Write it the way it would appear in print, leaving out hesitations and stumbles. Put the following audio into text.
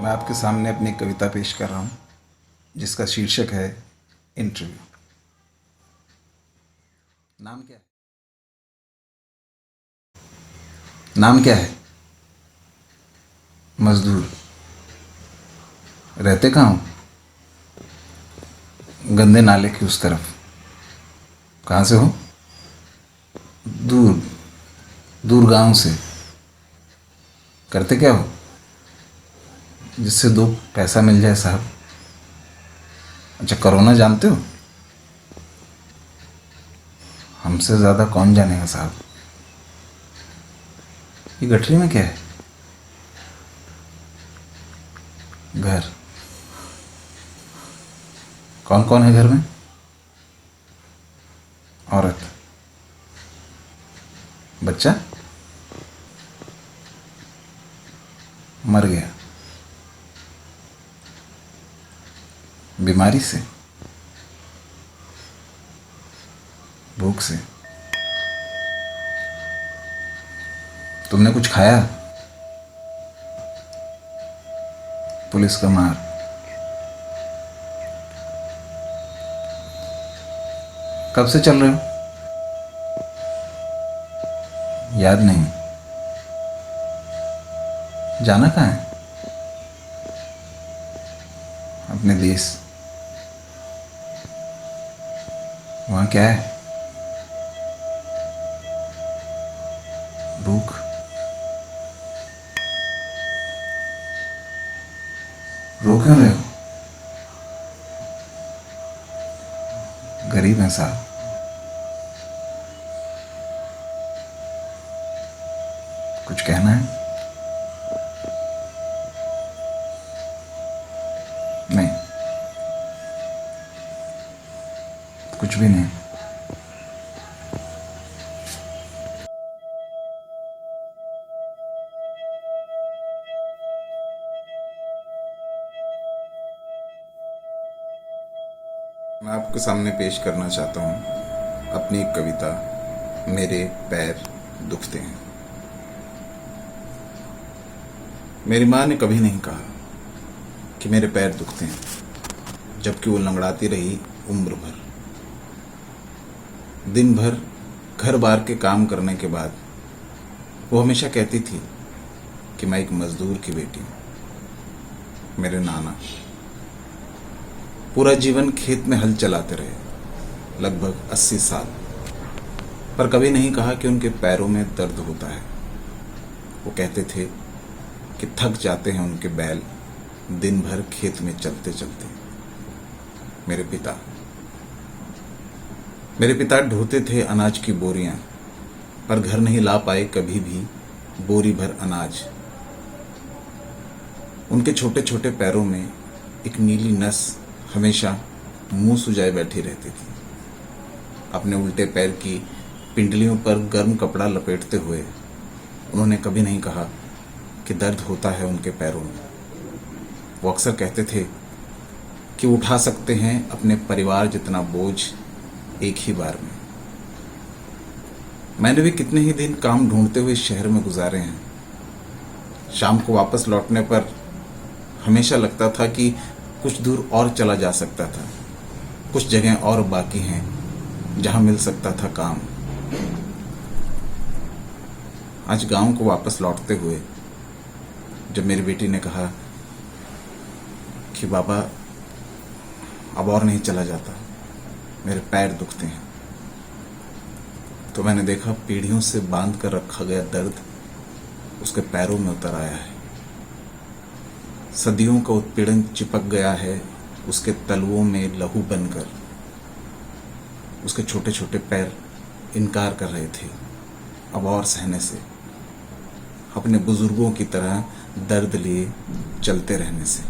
मैं आपके सामने अपनी एक कविता पेश कर रहा हूँ जिसका शीर्षक है इंटरव्यू। नाम क्या है? नाम क्या है? मजदूर। रहते कहाँ हो? गंदे नाले की उस तरफ। कहाँ से हो? दूर। दूर गांव से। करते क्या हो जिससे दो पैसा मिल जाए साहब? अच्छा, कोरोना जानते हो? हमसे ज़्यादा कौन जानेगा साहब। ये गठरी में क्या है? घर। कौन कौन है घर में? औरत। बच्चा मर गया। बीमारी से? भूख से? तुमने कुछ खाया? पुलिस का मार। कब से चल रहे हो? याद नहीं। जाना कहाँ है? अपने देश। वहाँ क्या है? भूख। रो क्यों रहे हो? गरीब हैं साहब। कुछ कहना है? नहीं, कुछ भी नहीं। मैं आपके सामने पेश करना चाहता हूँ अपनी एक कविता, मेरे पैर दुखते हैं। मेरी माँ ने कभी नहीं कहा कि मेरे पैर दुखते हैं, जबकि वो लंगड़ाती रही उम्र भर। दिन भर घर बार के काम करने के बाद वो हमेशा कहती थी कि मैं एक मजदूर की बेटी हूँ। मेरे नाना पूरा जीवन खेत में हल चलाते रहे, लगभग 80 साल, पर कभी नहीं कहा कि उनके पैरों में दर्द होता है। वो कहते थे कि थक जाते हैं उनके बैल दिन भर खेत में चलते चलते। मेरे पिता ढोते थे अनाज की बोरियां, पर घर नहीं ला पाए कभी भी बोरी भर अनाज। उनके छोटे छोटे पैरों में एक नीली नस हमेशा मुंह सुजाए बैठी रहती थी। अपने उल्टे पैर की पिंडलियों पर गर्म कपड़ा लपेटते हुए उन्होंने कभी नहीं कहा कि दर्द होता है उनके पैरों में। वो अक्सर कहते थे कि उठा सकते हैं अपने परिवार जितना बोझ एक ही बार में। मैंने भी कितने ही दिन काम ढूंढते हुए शहर में गुजारे हैं। शाम को वापस लौटने पर हमेशा लगता था कि कुछ दूर और चला जा सकता था, कुछ जगह और बाकी हैं जहां मिल सकता था काम। आज गांव को वापस लौटते हुए जब मेरी बेटी ने कहा कि बाबा अब और नहीं चला जाता, मेरे पैर दुखते हैं, तो मैंने देखा पीढ़ियों से बांध कर रखा गया दर्द उसके पैरों में उतर आया है। सदियों का उत्पीड़न चिपक गया है उसके तलवों में लहू बनकर। उसके छोटे छोटे पैर इनकार कर रहे थे अब और सहने से, अपने बुजुर्गों की तरह दर्द लिए चलते रहने से।